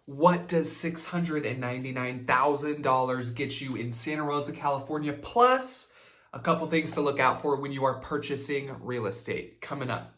What does $699,000 get you in Santa Rosa, California? Plus, a couple things to look out for when you are purchasing real estate. Coming up.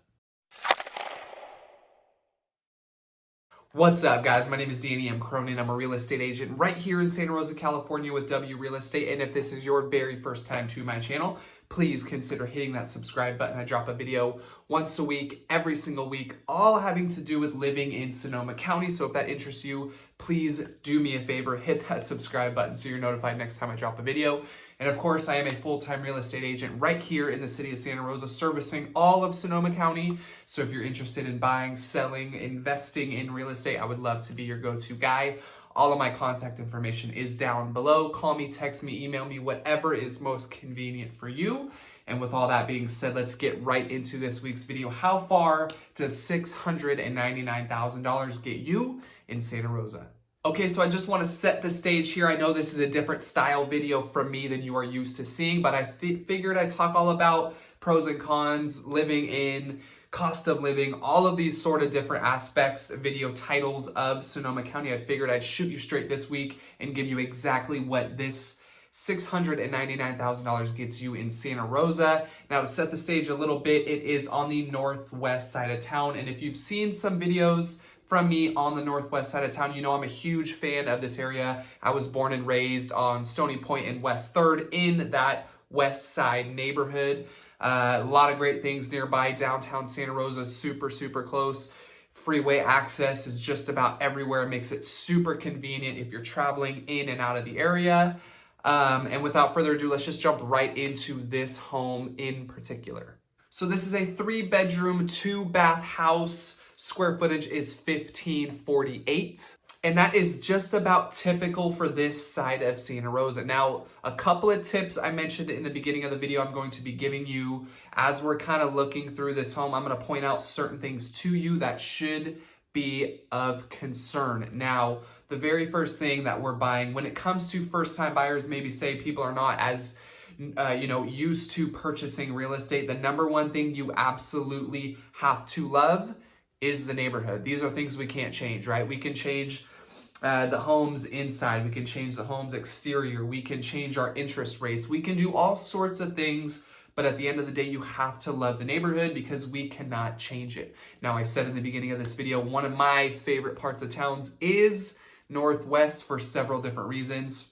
What's up, guys? My name is Danny M. Cronin. I'm a real estate agent right here in Santa Rosa, California with W Real Estate. And if this is your very first time to my channel, please consider hitting that subscribe button. I drop a video once a week, every single week, all having to do with living in Sonoma County. So if that interests you, please do me a favor, hit that subscribe button so you're notified next time I drop a video. And of course, I am a full-time real estate agent right here in the city of Santa Rosa, servicing all of Sonoma County. So if you're interested in buying, selling, investing in real estate, I would love to be your go-to guy. All of my contact information is down below. Call me, text me, email me, whatever is most convenient for you. And with all that being said, let's get right into this week's video. How far does $699,000 get you in Santa Rosa? Okay, so I just want to set the stage here. I know this is a different style video from me than you are used to seeing, but I figured I'd talk all about pros and cons, living in, cost of living, all of these sort of different aspects, video titles of Sonoma County. I figured I'd shoot you straight this week and give you exactly what this $699,000 gets you in Santa Rosa. Now, to set the stage a little bit, it is on the northwest side of town. And if you've seen some videos from me on the northwest side of town, you know I'm a huge fan of this area. I was born and raised on Stony Point and West 3rd in that west side neighborhood. A lot of great things nearby. Downtown Santa Rosa, super, super close. Freeway access is just about everywhere. It makes it super convenient if you're traveling in and out of the area. And without further ado, let's just jump right into this home in particular. So this is a 3-bedroom, 2-bath house. Square footage is 1,548. And that is just about typical for this side of Santa Rosa. Now, a couple of tips I mentioned in the beginning of the video I'm going to be giving you as we're kind of looking through this home. I'm going to point out certain things to you that should be of concern. Now, the very first thing that we're buying, when it comes to first-time buyers, maybe say people are not as used to purchasing real estate, the number one thing you absolutely have to love is the neighborhood. These are things we can't change, right? We can change the home's inside. We can change the home's exterior. We can change our interest rates. We can do all sorts of things, but at the end of the day, you have to love the neighborhood because we cannot change it. Now, I said in the beginning of this video, one of my favorite parts of towns is Northwest for several different reasons.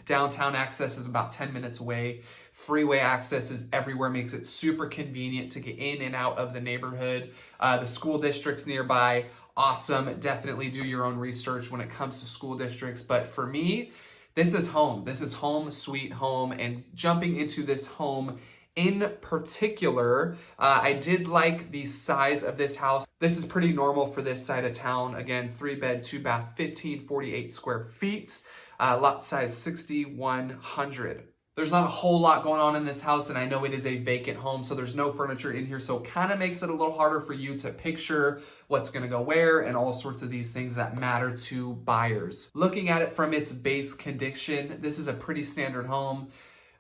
Downtown access is about 10 minutes away. Freeway access is everywhere, makes it super convenient to get in and out of the neighborhood. The school districts nearby, awesome. Definitely do your own research when it comes to school districts. But for me, this is home. This is home sweet home. And jumping into this home in particular, I did like the size of this house. This is pretty normal for this side of town. Again, 3-bed, 2-bath, 1,548 square feet. Lot size 6,100. There's not a whole lot going on in this house, and I know it is a vacant home, so there's no furniture in here, so it kind of makes it a little harder for you to picture what's going to go where and all sorts of these things that matter to buyers. Looking at it from its base condition, this is a pretty standard home.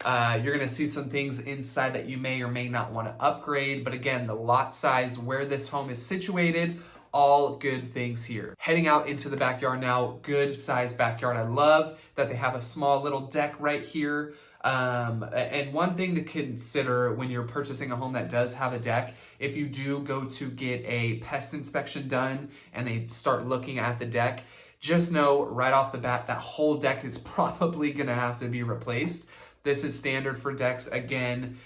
You're going to see some things inside that you may or may not want to upgrade, but again, the lot size, where this home is situated, all good things here. Heading out into the backyard now, good size backyard. I love that they have a small little deck right here. And one thing to consider when you're purchasing a home that does have a deck, if you do go to get a pest inspection done and they start looking at the deck, just know right off the bat that whole deck is probably gonna have to be replaced. This is standard for decks. Again,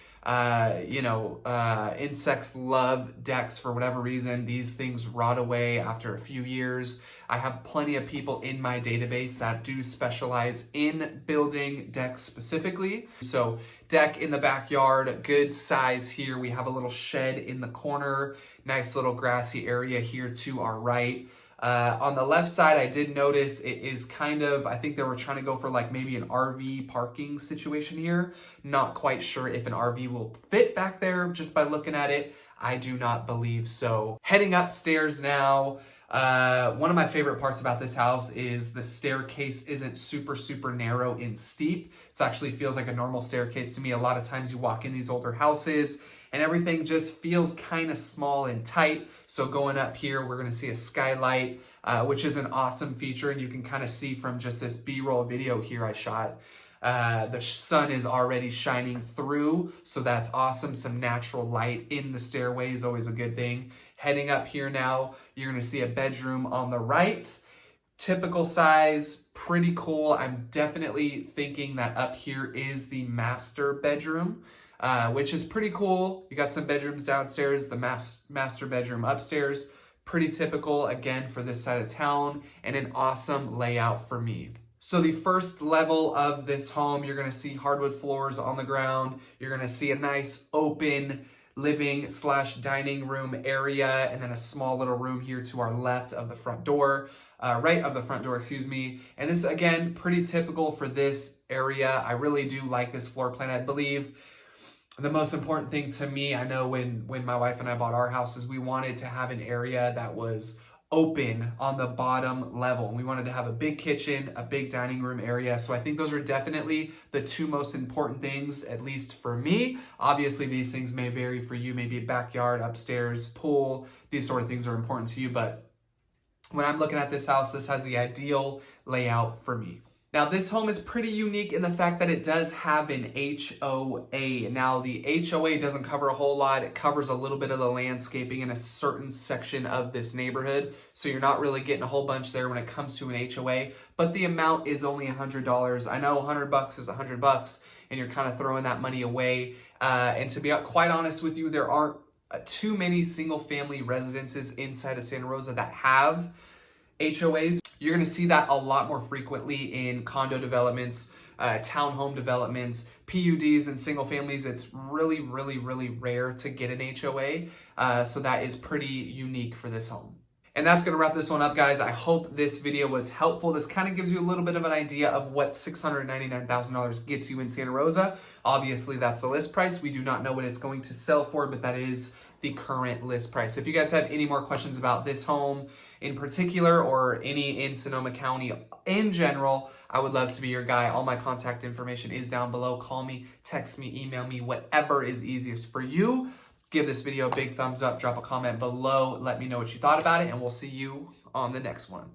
insects love decks for whatever reason. These things rot away after a few years. I have plenty of people in my database that do specialize in building decks specifically. So deck in the backyard, good size here. We have a little shed in the corner, nice little grassy area here to our right. On the left side, I did notice it is kind of, I think they were trying to go for like maybe an RV parking situation here. Not quite sure if an RV will fit back there just by looking at it. I do not believe so. Heading upstairs now. One of my favorite parts about this house is the staircase isn't super narrow and steep. It actually feels like a normal staircase to me. A lot of times you walk in these older houses and everything just feels kind of small and tight. So going up here, we're gonna see a skylight, which is an awesome feature, and you can kind of see from just this B-roll video here I shot, the sun is already shining through, so that's awesome. Some natural light in the stairway is always a good thing. Heading up here now, you're gonna see a bedroom on the right. Typical size, pretty cool. I'm definitely thinking that up here is the master bedroom, which is pretty cool. You got some bedrooms downstairs, the master bedroom upstairs. Pretty typical, again, for this side of town, and an awesome layout for me. So the first level of this home, you're gonna see hardwood floors on the ground. You're gonna see a nice open living / dining room area, and then a small little room here to our left of the front door, right of the front door, excuse me. And this, again, pretty typical for this area. I really do like this floor plan. I believe the most important thing to me, I know when my wife and I bought our house, is we wanted to have an area that was open on the bottom level. We wanted to have a big kitchen, a big dining room area. So I think those are definitely the two most important things, at least for me. Obviously, these things may vary for you, maybe a backyard, upstairs, pool, these sort of things are important to you. But when I'm looking at this house, this has the ideal layout for me. Now, this home is pretty unique in the fact that it does have an HOA. Now, the HOA doesn't cover a whole lot. It covers a little bit of the landscaping in a certain section of this neighborhood. So you're not really getting a whole bunch there when it comes to an HOA, but the amount is only $100. I know $100 is $100 and you're kind of throwing that money away. And to be quite honest with you, there aren't too many single family residences inside of Santa Rosa that have HOAs. You're going to see that a lot more frequently in condo developments, townhome developments, PUDs, and single families. It's really, really, really rare to get an HOA. So that is pretty unique for this home. And that's going to wrap this one up, guys. I hope this video was helpful. This kind of gives you a little bit of an idea of what $699,000 gets you in Santa Rosa. Obviously, that's the list price. We do not know what it's going to sell for, but that is the current list price. If you guys have any more questions about this home in particular, or any in Sonoma County in general, I would love to be your guy. All my contact information is down below. Call me, text me, email me, whatever is easiest for you. Give this video a big thumbs up, drop a comment below, let me know what you thought about it, and we'll see you on the next one.